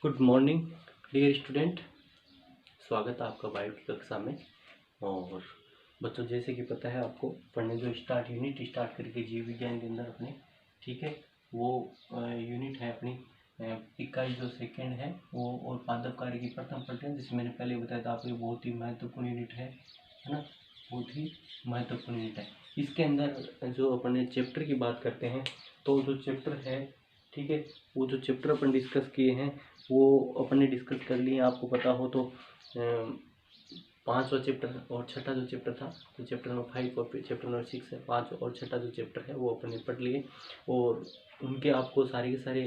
Good morning dear student. स्वागत है आपका बायो की कक्षा में। और बच्चों, जैसे कि पता है आपको, पढ़ने जो यूनिट स्टार्ट करके जीव विज्ञान के अंदर अपने, ठीक है, वो यूनिट है अपनी इकाई जो सेकंड है वो, और पादप कार्य की प्रथम पठन, जिसे मैंने पहले बताया था आपको, बहुत ही महत्वपूर्ण यूनिट है ना, बहुत ही महत्वपूर्ण यूनिट है। इसके अंदर जो अपने चैप्टर की बात करते हैं, तो जो चैप्टर है, ठीक है, वो जो चैप्टर अपन डिस्कस किए हैं वो अपने डिस्कस कर लिए। आपको पता हो तो पाँचवा चैप्टर और छठा जो चैप्टर था, तो चैप्टर नंबर 5 और चैप्टर नंबर 6 है, 5 और छठा जो चैप्टर है वो अपने पढ़ लिए। और उनके आपको सारे के सारे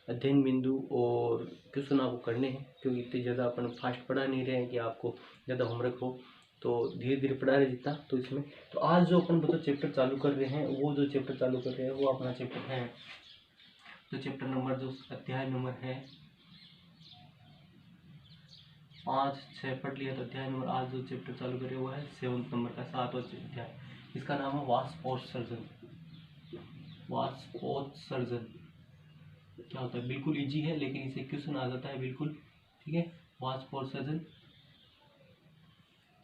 अध्ययन बिंदु और क्वेश्चन आपको करने हैं, क्योंकि इतनी ज़्यादा अपन फास्ट पढ़ा नहीं रहे हैं कि आपको ज़्यादा होमवर्क हो, तो धीरे धीरे पढ़ा रहे जितना। तो इसमें तो आज जो अपन बच्चों चैप्टर चालू कर रहे हैं, वो जो चैप्टर चालू कर रहे हैं वो अपना चैप्टर है, तो चैप्टर नंबर जो अध्याय नंबर है 5 6 पढ़ लिया। तो अध्याय नंबर आज जो चैप्टर चालू करे हुआ है 7 नंबर का 7वां अध्याय। इसका नाम है वाष्पोत्सर्जन। वाष्पोत्सर्जन क्या होता है? बिल्कुल इजी है, लेकिन इसे क्वेश्चन आ जाता है बिल्कुल, ठीक है। वाष्पोत्सर्जन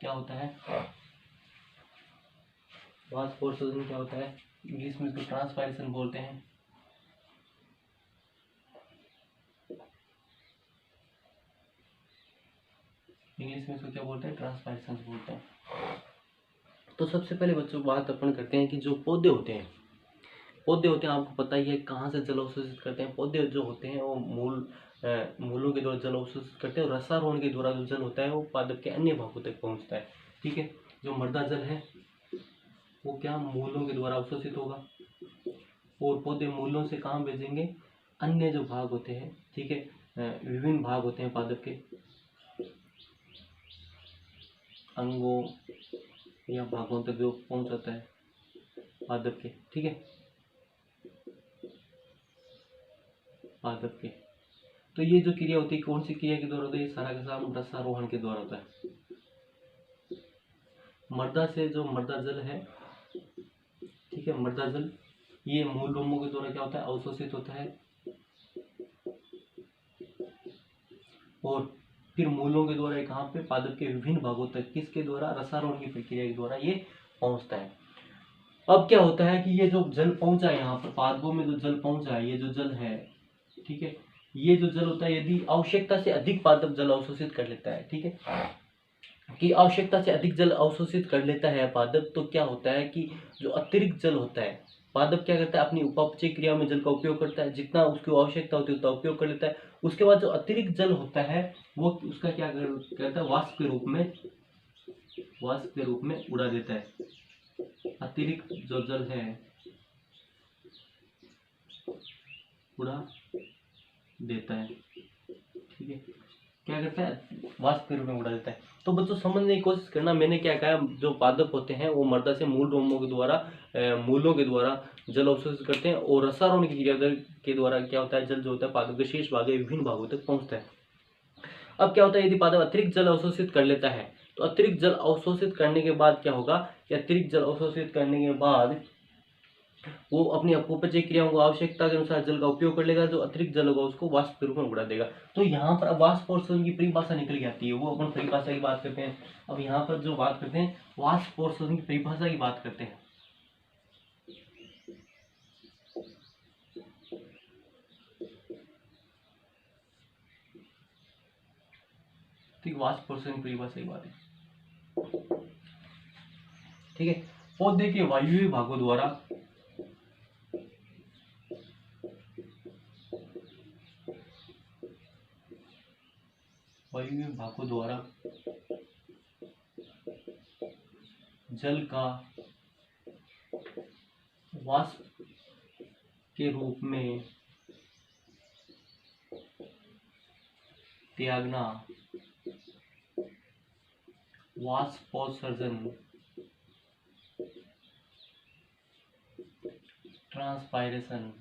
क्या होता है? वाष्पोत्सर्जन क्या होता है? इंग्लिश में इसको ट्रांसपायरेशन बोलते हैं। इंग्लिश में इसको क्या बोलते हैं? ट्रांसपायरेशन बोलते हैं। तो सबसे पहले बच्चों बात अपन करते हैं कि जो पौधे होते हैं, आपको पता ही है कहाँ से जल अवशोषित करते हैं। पौधे जो होते हैं वो मूलों के द्वारा जल अवशोषित करते हैं, और रसारोहण के द्वारा जो जल होता है वो पादप के अन्य भागों तक पहुँचता है, ठीक है। जो मृदा जल है वो क्या मूलों के द्वारा अवशोषित होगा, और पौधे मूलों से कहाँ भेजेंगे? अन्य जो भाग होते हैं, ठीक है, विभिन्न भाग होते हैं पादप के, अंगों या भागों तक जो पहुँच जाता है पादप के, ठीक है, पादप के। तो ये जो क्रिया होती है कौन सी क्रिया के द्वारा होती है? सारा का सारा रसारोहण के द्वारा होता है। मृदा से जो मृदा जल है, ठीक है, मृदा जल ये मूल रोमों के द्वारा क्या होता है? अवशोषित होता है, और फिर मूलों के द्वारा कहाँ पे? पादप के विभिन्न भागों तक, किसके द्वारा? रसारोहण की प्रक्रिया के द्वारा ये पहुंचता है। अब क्या होता है कि ये जो जल पहुंचा है यहाँ पर पादपों में, जो जल पहुंचा है, ये जो जल है, ठीक है, ये जो जल होता है, यदि आवश्यकता से अधिक पादप जल अवशोषित कर लेता है, ठीक है, कि आवश्यकता से अधिक जल अवशोषित कर लेता है पादप, तो क्या होता है कि जो अतिरिक्त जल होता है, पादप क्या करता है? अपनी उपापचय क्रिया में जल का उपयोग करता है, जितना उसकी आवश्यकता होती है उतना उपयोग कर लेता है। उसके बाद जो अतिरिक्त जल होता है वो उसका क्या करता है? वाष्प के रूप में उड़ा देता है। अतिरिक्त जो जल है उड़ा देता है, ठीक है, क्या करता है? वाष्प के रूप में उड़ा देता है। तो बच्चों समझने की कोशिश करना, मैंने क्या कहा, जो पादप होते हैं वो मृदा से मूल रोमों के द्वारा मूलों के द्वारा जल अवशोषित करते हैं, और रसारोहण की क्रिया के द्वारा क्या होता है? जल जो होता है पादप के शेष भाग विभिन्न भागों तक पहुंचता है। अब क्या होता है? यदि पादप अतिरिक्त जल अवशोषित कर लेता है, तो अतिरिक्त जल अवशोषित करने के बाद क्या होगा कि अतिरिक्त जल अवशोषित करने के बाद वो अपनी अपव्यय क्रियाओं को आवश्यकता के अनुसार जल का उपयोग कर लेगा, जो अतिरिक्त जल होगा उसको वाष्प के रूप में उड़ा देगा। तो यहाँ पर अब वाष्पोत्सर्जन की परिभाषा निकल के आती है, वो अपन परिभाषा की बात करते हैं। अब यहाँ पर जो बात करते हैं वाष्पोत्सर्जन की परिभाषा की बात करते हैं। ठीक, वाष्पोत्सर्जन की परिभाषा की बात है, ठीक है। पौधे के वायवीय भागों द्वारा जल का वाष्प के रूप में त्यागना वाष्पोत्सर्जन ट्रांसपायरेशन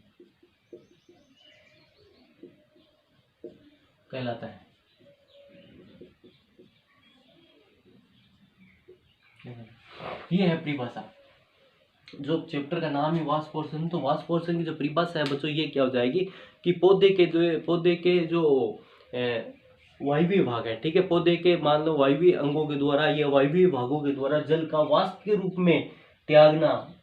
कहलाता है। ये है परिभाषा। जो चैप्टर का नाम है वाष्प पोषण, तो वाष्प पोषण की जो परिभाषा है बच्चों ये क्या हो जाएगी कि पौधे के जो वायवीय भाग है, ठीक है, पौधे के मान लो वायवीय अंगों के द्वारा या वायवीय भागों के द्वारा जल का वाष्प के रूप में त्यागना,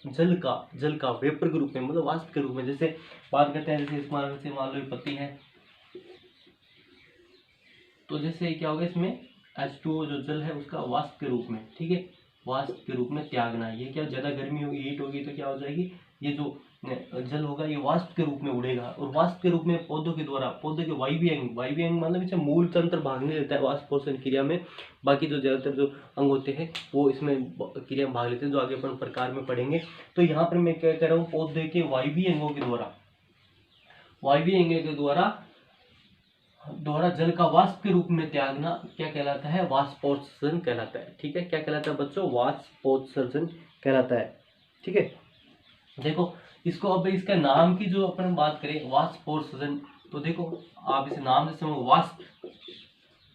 जल का वेपर के रूप में, मतलब वाष्प के रूप में। जैसे बात करते हैं, जैसे इस मान से मान लो ये पत्ती है, तो जैसे क्या होगा इसमें H2O जो जल है उसका वाष्प के रूप में, ठीक है, वाष्प के रूप में त्यागना। ये क्या, ज्यादा गर्मी होगी, हीट होगी, तो क्या हो जाएगी, ये जो जल होगा ये वाष्प के रूप में उड़ेगा, और वाष्प के रूप में पौधों के द्वारा, पौधे के वायवीय अंग मतलब इसमें मूल तंत्र भाग नहीं लेता है वाष्प पोषण क्रिया में, बाकी जो ज्यादातर जो अंग होते हैं वो इसमें क्रिया में भाग लेते हैं, जो आगे अपन प्रकार में पढ़ेंगे। तो यहाँ पर मैं क्या कह रहा हूँ, पौधे के वायवीय अंगों के द्वारा, वायवीय अंगों के द्वारा जल का वाष्प के रूप में त्यागना क्या कहलाता है, वाष्पोत्सर्जन कहलाता है, ठीक है। क्या कहलाता है बच्चों, वाष्पोत्सर्जन कहलाता है, ठीक है। देखो इसको, अब इसका नाम की जो अपन बात करें वाष्पोत्सर्जन, तो देखो आप इसे नाम से समझो, वाष्प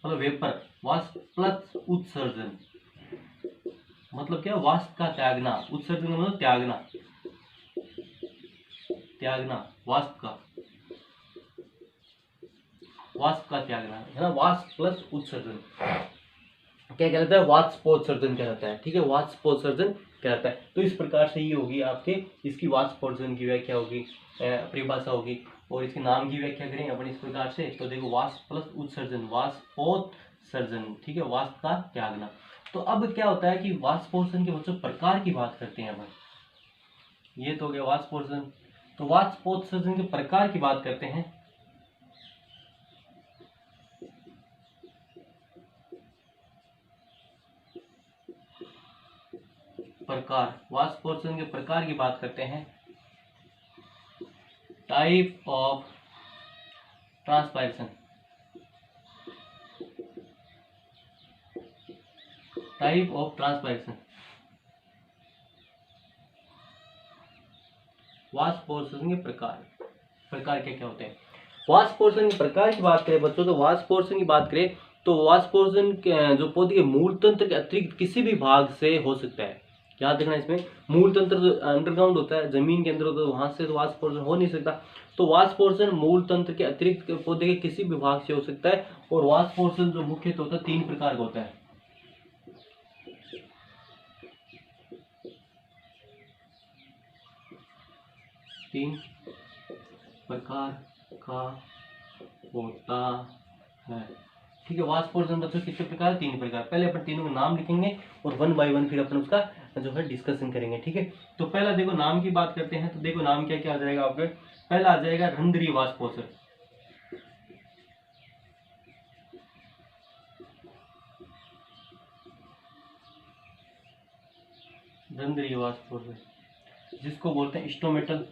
मतलब वेपर, वाष्प प्लस उत्सर्जन मतलब क्या, वाष्प का त्यागना, उत्सर्जन मतलब त्यागना, वाष्प का त्यागना है ना, वाष्प प्लस उत्सर्जन क्या कहलाता है, वाष्पोत्सर्जन कहलाता है, ठीक है, वाष्पोत्सर्जन कहलाता है। तो इस प्रकार से ये होगी आपके, इसकी वाष्पोत्सर्जन की व्याख्या होगी, परिभाषा होगी, और इसके नाम की व्याख्या करेंगे अपन इस प्रकार से। तो देखो वाष्प प्लस उत्सर्जन, वाष्पोत्सर्जन, ठीक है, वाष्प का त्यागना। तो अब क्या होता है कि वाष्पोत्सर्जन के बच्चों प्रकार की बात करते हैं अपन, ये तो हो गया वाष्पोत्सर्जन। तो वाष्पोत्सर्जन के प्रकार की बात करते हैं। प्रकार, वाष्पोत्सर्जन के प्रकार की बात करते हैं। Type of transpiration, type of transpiration, वाष्पोत्सर्जन के प्रकार क्या क्या होते हैं। वाष्पोत्सर्जन के प्रकार की बात करें बच्चों, तो वाष्पोत्सर्जन की बात करें तो वाष्पोत्सर्जन जो पौधे के मूल तंत्र के अतिरिक्त किसी भी भाग से हो सकता है। याद रखना, इसमें मूल तंत्र जो अंडरग्राउंड होता है, जमीन के अंदर होता है, वहां से तो वाष्पोत्सर्जन हो नहीं सकता। तो वाष्पोत्सर्जन मूल तंत्र के अतिरिक्त पौधे के किसी भी भाग से हो सकता है। और वाष्पोत्सर्जन जो मुख्यतः होता है 3 प्रकार का होता है। तीन प्रकार का होता है, ठीक है। वाष्पोत्सर्जन बच्चों कितने प्रकार, 3 प्रकार। पहले अपन तीनों के नाम लिखेंगे और 1 बाय 1 फिर अपन उसका जो है डिस्कशन करेंगे, ठीक है। तो पहला देखो नाम की बात करते हैं, तो देखो नाम क्या क्या आ जाएगा आपके। पहला आ जाएगा रंध्रीय वाष्पोत्सर्जन, रंध्रीय वाष्पोत्सर्जन जिसको बोलते हैं स्टोमेटल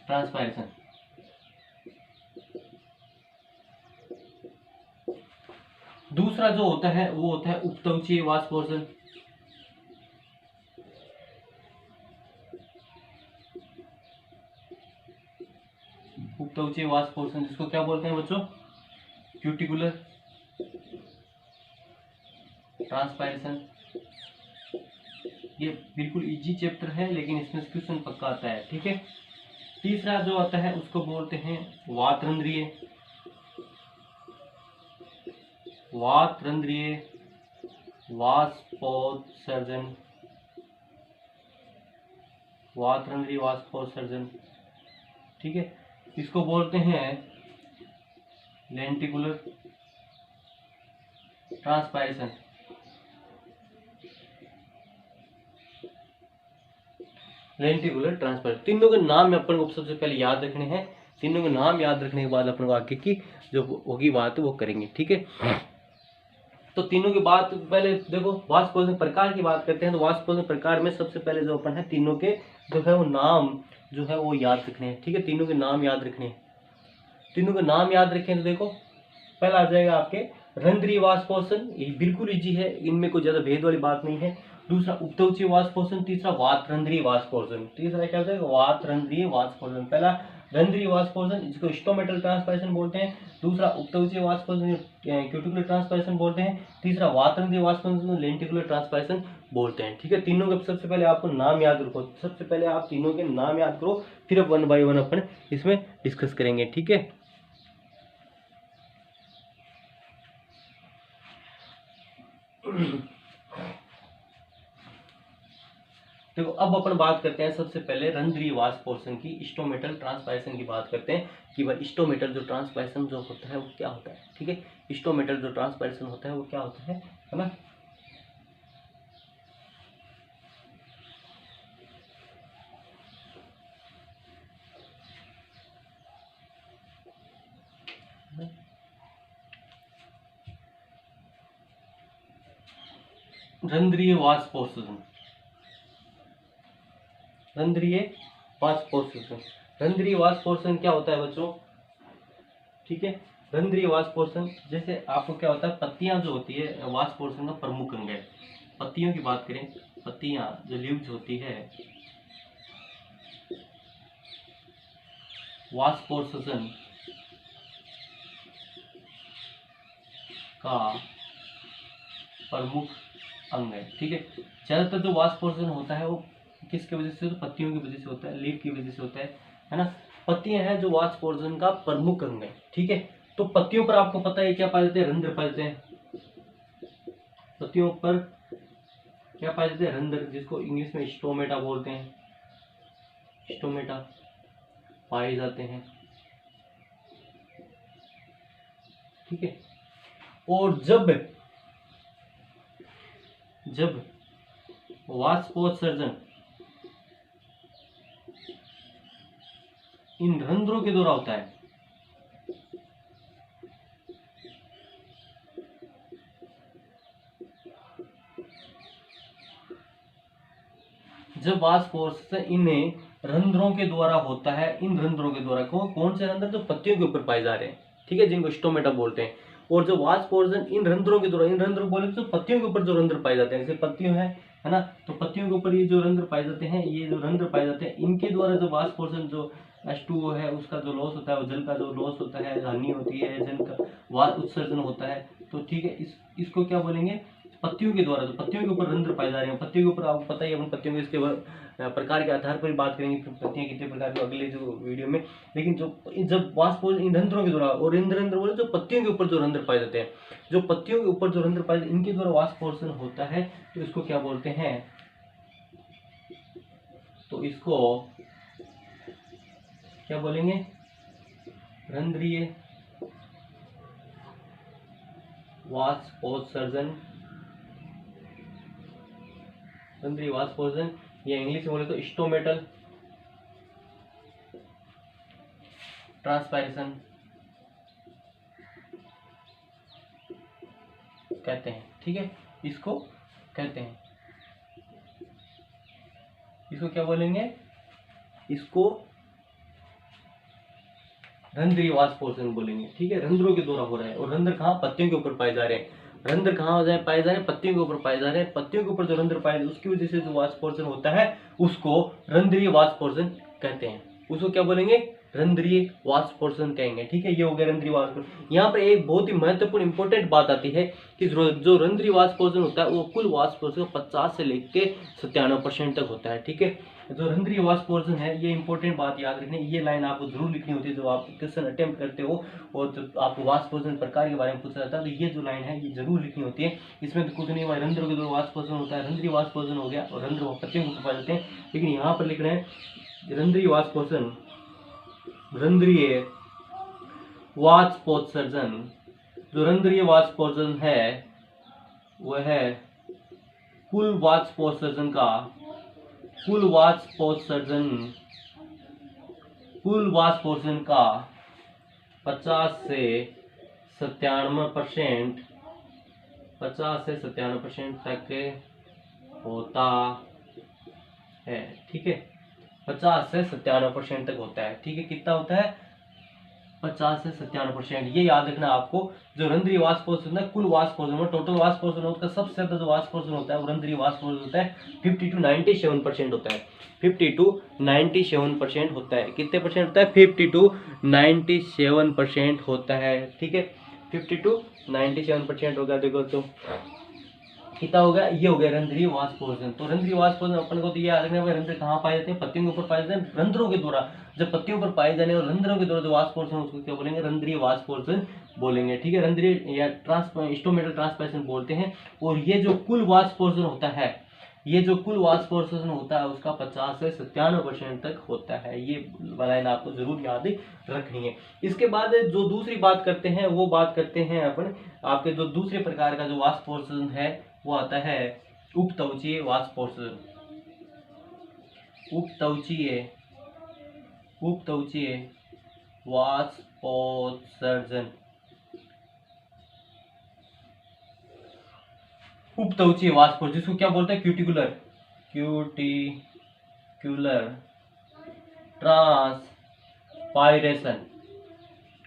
ट्रांसपायरेशन। दूसरा जो होता है वो होता है उपत्वचीय वाष्पोत्सर्जन, उपत्वचीय वाष्पोत्सर्जन जिसको क्या बोलते हैं बच्चों, क्यूटिकुलर ट्रांसपायरेशन। ये बिल्कुल इजी चैप्टर है लेकिन इसमें क्वेश्चन पक्का आता है, ठीक है। तीसरा जो आता है उसको बोलते हैं वातरंध्रीय वाष्पोत्सर्जन, वातरंध्रीय वाष्पोत्सर्जन, ठीक है। इसको बोलते हैं लेंटिकुलर ट्रांसपायरेशन, लेंटिकुलर ट्रांसपायरेशन। तीनों के नाम अपन को सबसे पहले याद रखने हैं। तीनों के नाम याद रखने के बाद अपन को आगे की जो होगी बात वो करेंगे, ठीक है। तो तीनों की बात पहले देखो, वाष्पोत्सर्जन प्रकार की बात करते हैं। तो वाष्पोत्सर्जन प्रकार में सबसे पहले जो अपन है तीनों के जो है वो नाम जो है वो याद रखने हैं, ठीक है। तीनों के नाम याद रखने हैं। तीनों के नाम याद रखें तो देखो पहला आ जाएगा आपके रंध्रीय वाष्पोत्सर्जन, ये बिल्कुल इजी है, इनमें कोई ज्यादा भेद वाली बात नहीं है। दूसरा उपत्वचीय वाष्पोत्सर्जन, तीसरा वातरंध्रीय वाष्पोत्सर्जन। तीसरा क्या हो जाएगा, वातरंध्रीय वाष्पोत्सर्जन। पहला रंध्रीय वाष्पोषण जिसको स्टोमेटल ट्रांसपायरेशन बोलते हैं, दूसरा उपत्वचीय वाष्पोषण क्यूटिकुलर ट्रांसपायरेशन बोलते हैं, तीसरा वातरंध्रीय वाष्पोषण लेंटिकुलर ट्रांसपायरेशन बोलते हैं। ठीक है, तीनों के सबसे पहले आपको नाम याद रखो, सबसे पहले आप तीनों के नाम याद करो, फिर अब 1 बाय 1 अपन इसमें डिस्कस करेंगे। ठीक है, देखो अब अपन बात करते हैं सबसे पहले रंध्रीय वाष्पोषण की, स्टोमेटल ट्रांसपायरेशन की बात करते हैं कि भाई स्टोमेटल जो ट्रांसपायरेशन जो होता है वो क्या होता है। ठीक है, स्टोमेटल जो ट्रांसपायरेशन होता है वो क्या होता है ना। रंध्रीय वाष्पोषण, रंध्रीय वाष्पोषण, रंध्रीय वाष्पोषण क्या होता है बच्चों। ठीक है, रंध्रीय वाष्पोषण जैसे आपको क्या होता है, पत्तियां जो होती है वाष्पोषण का प्रमुख अंग है। पत्तियों की बात करें, पत्तियां जो लीव्स होती है वाष्पोषण का प्रमुख अंग है। ठीक है, ज्यादातर जो वाष्पोषण होता है वो किसकी वजह से, तो पत्तियों की वजह से होता है, लीफ की वजह से होता है ना। पत्तियां हैं जो वाष्पोषण का प्रमुख अंग है। ठीक है, तो पत्तियों पर आपको पता है क्या पाए जाते हैं, रंध्र पाए जाते हैं। पत्तियों पर क्या पाए जाते हैं, रंध्र, जिसको इंग्लिश में स्टोमेटा बोलते हैं, स्टोमेटा पाए जाते हैं। ठीक है, और जब वाष्पोत्सर्जन इन रंध्रों के द्वारा होता है, जब वाष्पोत्सर्जन इन रंध्रों के द्वारा होता है, इन रंध्रों के द्वारा कौन से रंध्र, जो पत्तियों के ऊपर पाए जा रहे हैं। ठीक है, जिनको स्टोमेटा बोलते हैं। और जो वाष्पोत्सर्जन इन रंध्रों के द्वारा, इन रंध्र बोले तो पत्तियों के ऊपर जो रंध्र पाए जाते हैं, जैसे पत्तियों है ना, तो पत्तियों के ऊपर ये जो रंध्र पाए जाते हैं, ये जो रंध्र पाए जाते हैं, इनके द्वारा जो वाष्पोत्सर्जन जो H2O है उसका जो लॉस होता है, वो जल का जो लॉस होता है, हानि होती है, जल का उत्सर्जन होता है। तो ठीक है, इसको क्या बोलेंगे, पत्तियों के द्वारा, जो पत्तियों के ऊपर रंध्र पाए जा रहे हैं। पत्तियों के ऊपर आपको पता ही है, अपन पत्तियों के इसके प्रकार के आधार पर बात करेंगे, पत्तियां कितने प्रकार की अगले जो वीडियो में। लेकिन जो जब वाष्पोत्सर्जन इन रंध्रों के द्वारा, और इन रंध्र बोले जो पत्तियों के ऊपर जो रंध्र पाए जाते हैं, जो पत्तियों के ऊपर जो रंध्र पाए जाते हैं, इनके द्वारा वाष्पोत्सर्जन होता है, तो इसको क्या बोलते हैं, तो इसको क्या बोलेंगे, रंध्रीय वाष्पोत्सर्जन, रंध्रीय वाष्पोत्सर्जन, या इंग्लिश में बोले तो स्टोमेटल ट्रांसपायरेशन कहते हैं। ठीक है, इसको कहते हैं, इसको क्या बोलेंगे, इसको रंध्रीय वाष्पोत्सर्जन बोलेंगे। ठीक है, रंध्रों के द्वारा हो रहा है, और रंध्र कहाँ, पत्तियों के ऊपर पाए जा रहे हैं। रंध्र कहाँ हो जाए, पाए जा रहे हैं, पत्तियों के ऊपर पाए जा रहे हैं। पत्तियों के ऊपर जो रंध्र पाए, उसकी वजह से जो वाष्पोत्सर्जन होता है उसको रंध्रीय वाष्पोत्सर्जन कहते हैं। उसको क्या बोलेंगे, रंध्रीय वाष्पोत्सर्जन कहेंगे। ठीक है, ये हो गया रंध्रीय वाष्पोत्सर्जन। यहाँ पर एक बहुत ही महत्वपूर्ण इंपॉर्टेंट बात आती है कि जो रंध्रीय वाष्पोत्सर्जन होता है वो कुल वाष्पोत्सर्जन 50 से लेकर 97% तक होता है। ठीक है, जो रंध्रीय वाष्पोत्सर्जन है, ये इंपॉर्टेंट बात याद रखनी, ये लाइन आपको जरूर लिखनी होती है जब आप क्वेश्चन अटेम्प्ट करते हो और जब आपको वाष्पोत्सर्जन प्रकार के बारे में पूछा जाता है, तो ये जो लाइन है ये जरूर लिखनी होती है। इसमें तो कुछ नहीं हुआ, रंध्रों के द्वारा वाष्पोत्सर्जन होता है, रंध्रीय वाष्पोत्सर्जन हो गया, और रंध्र पत्तियों को पाए जाते हैं। लेकिन यहाँ पर लिख रहे हैं रंध्रीय वाष्पोत्सर्जन, रंध्रीय वाष्पोत्सर्जन, जो रंध्रीय वाष्पोत्सर्जन है वह है कुल वाष्पोत्सर्जन का, कुल वाष्पोत्सर्जन का 50 से 97%, 50 से 97% तक होता है। ठीक है, 50 से 97% तक होता है। ठीक है, कितना होता है, 50 से 97%। ये याद रखना आपको। जो रंध्रीय वाष्पोत्सर्जन है, कुल वाष्पोत्सर्जन, टोटल वाष्पोत्सर्जन उसका सबसे ज्यादा जो वाष्पोत्सर्जन होता है वो रंध्रीय वाष्पोत्सर्जन होता है, 50 to 97% होता है। 50 to 97% होता है। कितने परसेंट होता है? 50 to 97% होता है। ठीक है, 50 to 97% होगा। देखो तो कितना हो गया? ये हो गया रंध्रीय वाष्पोत्सर्जन। तो रंध्रीय वाष्पोत्सर्जन अपन को तो ये याद रखना है, रंध्र कहाँ पाए जाते हैं? पत्तियों के ऊपर पाए जाते हैं, रंध्रों के द्वारा। जब पत्तियों पर पाए जाने और रंध्रों के द्वारा जो वाष्पोत्सर्जन उसको क्या बोलेंगे? रंध्रीय वाष्पोत्सर्जन बोलेंगे। ठीक है, रंध्रीय या स्टोमेटल ट्रांसपायरेशन बोलते हैं। और ये जो कुल वाष्पोत्सर्जन होता है, ये जो कुल वाष्पोत्सर्जन होता है उसका 50 से 97% तक होता है। ये लाइन आपको जरूर याद रखनी है। इसके बाद जो दूसरी बात करते हैं वो बात करते हैं अपन, आपके जो दूसरे प्रकार का जो वाष्पोत्सर्जन है वो आता है उपत्वचीय वाष्पोत्सर्जन। उपत्वचीय वाष्पोत्सर्जन। उपत्वचीय वाष्पोत्सर्जन जिसको क्या बोलते हैं? Cuticular transpiration.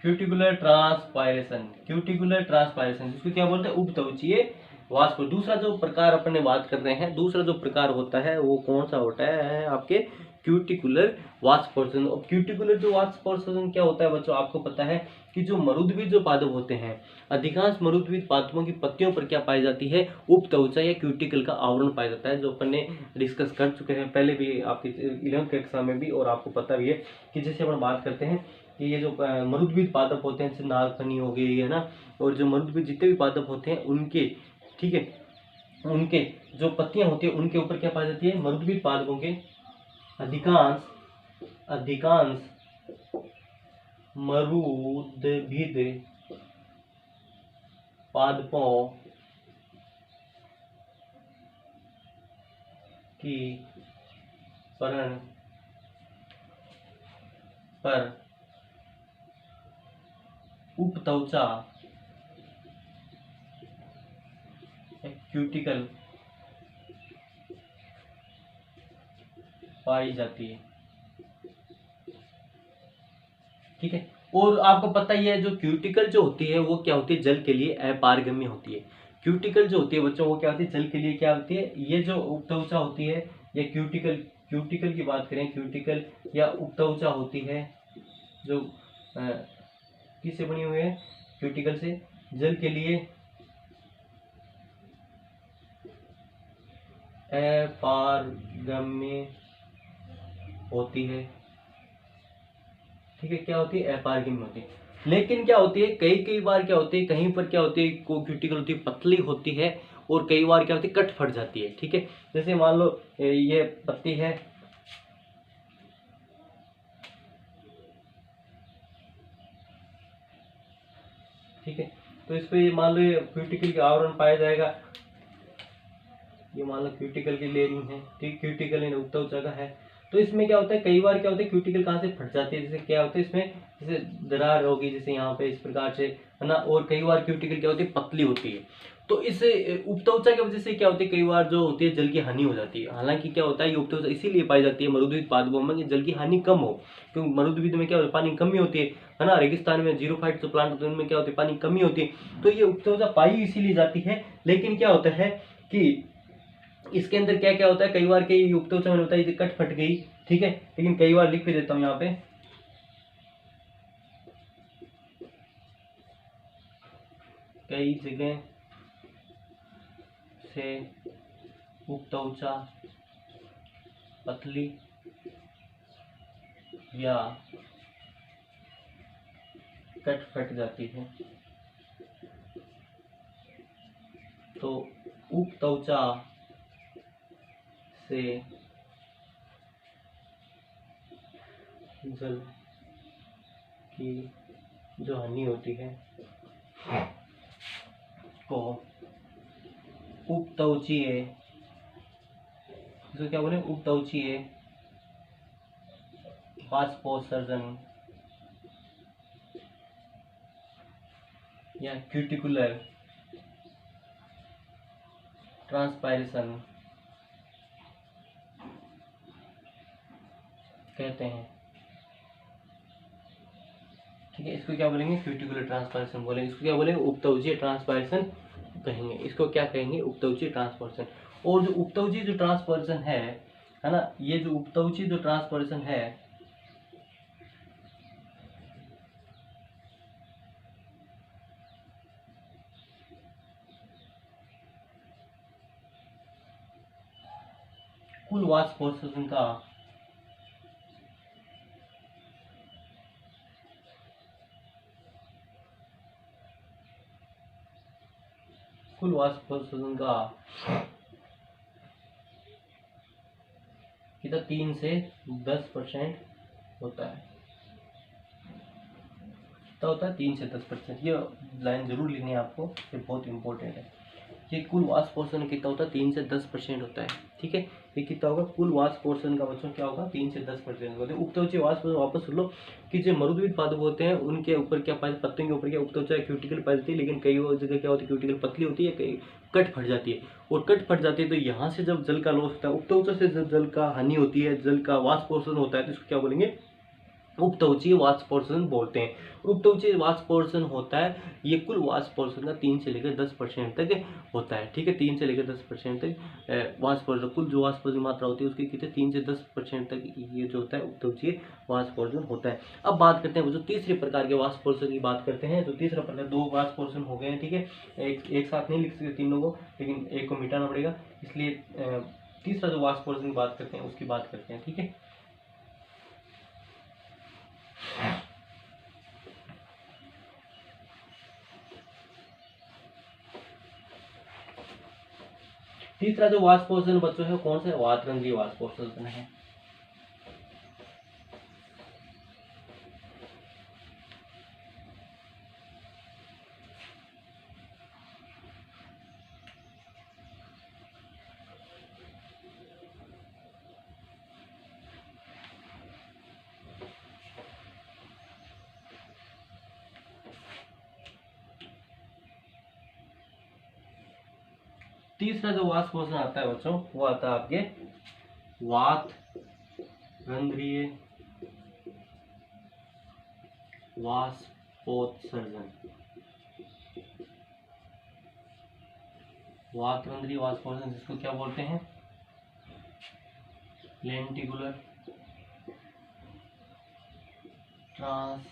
क्यूटिकुलर ट्रांसपायरेशन जिसको क्या बोलते हैं? उपत्वचीय वाष्प। दूसरा जो प्रकार अपन ने बात कर रहे हैं, दूसरा जो प्रकार होता है वो कौन सा होता है? आपके क्यूटिकुलर वाष्पोत्सर्जन। और क्यूटिकुलर जो वाष्पोत्सर्जन क्या होता है बच्चों? आपको पता है कि जो मरुद्वीद जो पादप होते हैं, अधिकांश मरुद्वीद पादपों की पत्तियों पर क्या पाई जाती है? उपत्वचा या क्यूटिकल का आवरण पाया जाता है, जो अपन ने डिस्कस कर चुके हैं पहले भी आपकी 11th कक्षा में भी। और आपको पता भी है कि जैसे अपन बात करते हैं कि ये जो मरुद्वीद पादप होते हैं, जैसे नागफनी हो गई है ना, और जो मरुद्वीद जितने भी पादप होते हैं उनके, ठीक है, उनके जो पत्तियां होती है उनके ऊपर क्या पाई जाती है? मरुद्वीद पादपों के अधिकांश मरुद्वीद पादपों की परण पर उपत्वचा क्यूटिकल पाई जाती है। ठीक है, और आपको पता ही है जो क्यूटिकल जो होती है वो क्या होती है? जल के लिए अपारगम्य होती है। क्यूटिकल जो होती है बच्चों वो क्या होती है? जल के लिए क्या होती है? ये जो उपत्वचा होती है या क्यूटिकल की बात करें, क्यूटिकल या उपत्वचा होती है जो किससे बनी हुई है? क्यूटिकल से। जल के लिए अपारगम्य होती है। ठीक है, क्या होती है? अपारगम्य होती है। लेकिन क्या होती है, कई बार क्या होती है, कहीं पर क्या होती है, को क्यूटिकल होती है पतली होती है, और कई बार क्या होती है? कट फट जाती है। ठीक है, जैसे मान लो ये पत्ती है, ठीक है, तो इस पे मान लो ये क्यूटिकल का आवरण पाया जाएगा। ये मान लो क्यूटिकल की लेयरिंग है, ठीक, क्यूटिकल इन उपत्वचा का है। तो इसमें क्या होता है, कई बार क्या होता है, क्यूटिकल कहाँ से फट जाती है, जैसे क्या होता है इसमें, जैसे दरार होगी जैसे यहाँ पे इस प्रकार से, है ना। और कई बार क्यूटिकल क्या होती है? पतली होती है। तो इस उपत्वचा की वजह से क्या होती है, कई बार जो होती है जल की हानि हो जाती है। हालांकि क्या होता है, ये उपत्वचा इसीलिए पाई जाती है मरुद्वीद पादपों में कि जल की हानि कम हो, क्योंकि मरुद्वीद में क्या होता है? पानी कमी होती है ना। रेगिस्तान में जीरोफाइट जो प्लांट होते हैं उनमें क्या होती है? पानी कमी होती है। तो ये उपत्वचा पाई इसीलिए जाती है। लेकिन क्या होता है कि इसके अंदर क्या क्या होता है, कई बार कई उपत्वचा मैंने बताया कट फट गई, ठीक है, लेकिन कई बार लिख भी देता हूं यहाँ पे, कई जगह से उपत्वचा पतली या कट फट जाती है। तो उपत्वचा से जल की जो हानि होती है को उपत्वचीय, इसको क्या बोले? उपत्वचीय वाष्पोत्सर्जन या क्यूटिकुलर ट्रांसपायरेशन कहते हैं। ठीक ठीक है, इसको क्या बोलेंगे, क्यूटिकुलर ट्रांसपायरेशन बोलेंगे। इसको क्या बोलेंगे, उपत्वचीय ट्रांसपायरेशन कहेंगे। इसको क्या कहेंगे, उपत्वचीय ट्रांसपायरेशन। और जो उपत्वचीय जो ट्रांसपायरेशन है ना, ये जो उपत्वचीय जो ट्रांसपायरेशन है, कुल वाष्पोत्सर्जन का कुल वाष्पोत्सर्जन का कितना 3 से 10% होता है। कितना होता है, 3 से 10%। ये लाइन जरूर लिखनी है आपको, ये बहुत इंपॉर्टेंट है। ये कुल वाष्पोत्सर्जन कितना होता है, 3 से 10% होता है। ठीक है, ये कितना होगा, कुल वाष्पोत्सर्जन का बच्चों क्या होगा, 3 से 10% होता है। उपत्वचीय वाष्पोत्सर्जन वापस सुन लो कि जो मरुद्वीप पादप होते हैं उनके ऊपर क्या पाए, पत्तों के ऊपर क्या उपत्वचा क्यूटिकल पाई जाती है, लेकिन कई जगह क्या होती है, क्यूटिकल पतली होती है, कई कट फट जाती है। और कट फट जाती है तो यहाँ से जब जल का लॉस होता है, उपत्वचा से जब जल का हानि होती है, जल का वाष्पोत्सर्जन होता है, तो इसको क्या बोलेंगे, उपत्वचीय वाष्पोत्सर्जन बोलते हैं। उपत्वचीय वाष्पोत्सर्जन होता है, ये कुल वाष्पोत्सर्जन का 3 से लेकर 10% तक होता है। ठीक है, 3 से लेकर 10% तक वाष्पोत्सर्जन, कुल जो वाष्पोत्सर्जन मात्रा होती है उसकी कितने, 3 से 10% तक ये जो होता है उपत्वचीय वाष्पोत्सर्जन होता है। अब बात करते हैं जो तीसरे प्रकार के वाष्पोत्सर्जन की बात करते हैं। तो तीसरा प्रकार, 2 वाष्पोत्सर्जन हो गए हैं। ठीक है, एक साथ नहीं लिख सकते तीनों को, लेकिन एक को मिटाना पड़ेगा, इसलिए तीसरा जो वाष्पोत्सर्जन की बात करते हैं उसकी बात करते हैं। ठीक है, तीसरा जो वाष्पोत्सर्जन बच्चों है कौन सा है, वातरंध्रीय वाष्पोत्सर्जन है। तीसरा जो वाष्पोत्सर्जन आता है बच्चों, वो आता है आपके वातरंध्रीय वाष्पोत्सर्जन। वातरंध्रीय वाष्पोत्सर्जन जिसको क्या बोलते हैं, लेंटिकुलर ट्रांसपायरेशन।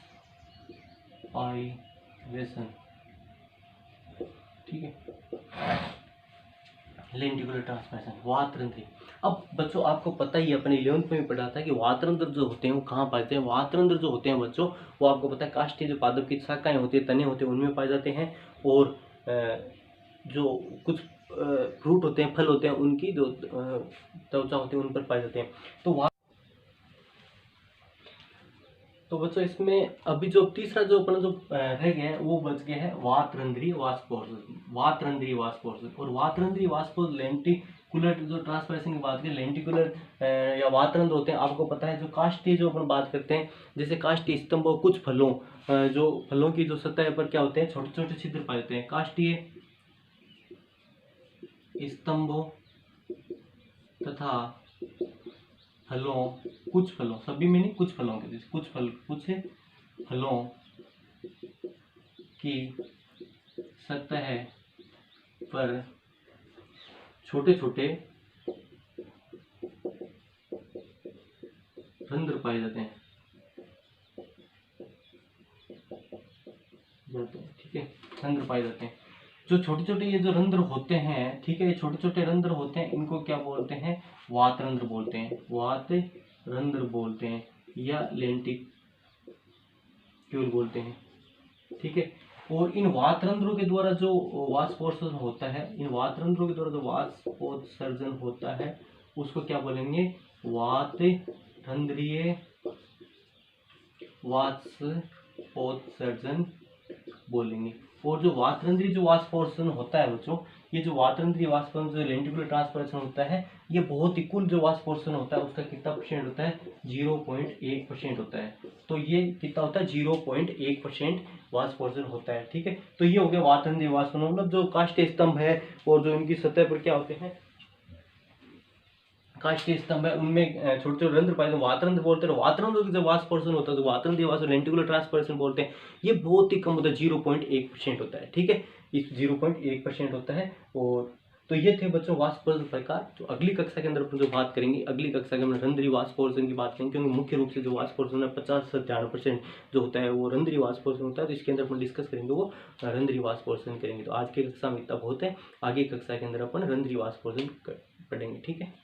ठीक है, लेंटिकुलर ट्रांसपायरेशन, वातरंध्रीय। अब बच्चों आपको पता ही है, अपने 11th में भी पढ़ा था कि वातरंध्र जो होते हैं वो कहाँ पाते हैं। वातरंध्र जो होते हैं बच्चों, वो आपको पता है काष्ठीय जो पादप की शाखाएं होती है, तने होते हैं, उनमें पाए जाते हैं। और जो कुछ फ्रूट होते हैं, फल होते हैं, उनकी जो त्वचा होती है उन पर पाए जाते हैं। तो बच्चों इसमें अभी जो तीसरा जो अपना जो रह गया है वो बच गया है वातरंध्रीय वाष्पोत्सर्जन। वातरंध्रीय वाष्पोत्सर्जन और वातरंध्रीय वाष्पोत्सर्जन, लेंटिकुलर जो ट्रांसपायरेशन की बात करें, लेंटिकुलर या वातरंध्र होते हैं, आपको पता है। जो काष्ठीय जो अपन बात करते हैं, जैसे काष्ठीय स्तंभ और कुछ फलों जो फलों की जो सतह पर क्या होते हैं, छोटे छोटे छिद्र पाए जाते हैं। काष्ठीय स्तंभों तथा फलों, कुछ फलों, सभी में नहीं, कुछ फलों के, कुछ फलों की सतह पर छोटे छोटे रंध्र पाए जाते हैं। ठीक है, रंध्र पाए जाते हैं। जो छोटे छोटे ये जो रंध्र होते हैं, ठीक है, ये छोटे छोटे रंध्र होते हैं, इनको क्या बोलते हैं, वातरंध्र बोलते हैं। वातरंध्र बोलते हैं या लेंटिक्यूल बोलते हैं। ठीक है, और इन वातरंध्रों के द्वारा जो वाष्पोत्सर्जन होता है, इन वातरंध्रों के द्वारा जो वाष्पोत्सर्जन होता है उसको क्या बोलेंगे, वातरंध्रीय वाष्पोत्सर्जन बोलेंगे। और जो वातरंध्रीय जो वाष्पोत्सर्जन होता है बच्चों, ये जो वातरंध्रीय वाष्पोत्सर्जन, जो लेंटिकुलर ट्रांसपायरेशन होता है, ये बहुत ही, कुल जो वाष्पोत्सर्जन होता है उसका कितना परसेंट होता है, 0.1% होता है। तो ये कितना होता है, 0.1% वाष्पोत्सर्जन होता है। ठीक है, तो ये हो गया वातरंध्रीय वाष्पोत्सर्जन, मतलब जो काष्ठीय स्तंभ है और जो इनकी सतह पर क्या होते हैं, काष्ठीय स्तंभ है उनमें छोटे छोटे रंध्र पाए जाते हैं, वातरंध्र बोलते हैं। वातरंध्र जब वाष्प पोषण होता है तो वातरंध्रीय वाष्प लेंटिकुलर ट्रांसपर्सन बोलते हैं। ये बहुत ही कम होता है, 0.1% होता है, ठीक है, इस 0.1% होता है। और तो ये थे बच्चों वाष्पोत्सर्जन प्रकार। तो अगली कक्षा के अंदर अपन जो बात करेंगे, अगली कक्षा के अंदर रंध्रीय वाष्पोत्सर्जन की बात करेंगे, क्योंकि मुख्य रूप से जो वाष्पोत्सर्जन है 50 से 93% जो होता है वो रंध्रीय वाष्पोत्सर्जन होता है। तो इसके अंदर अपन डिस्कस करेंगे वो रंध्रीय वाष्पोत्सर्जन करेंगे। तो आज की कक्षा में इतना बहुत है, आगे कक्षा के अंदर अपन रंध्रीय वाष्पोत्सर्जन पढ़ेंगे, ठीक है।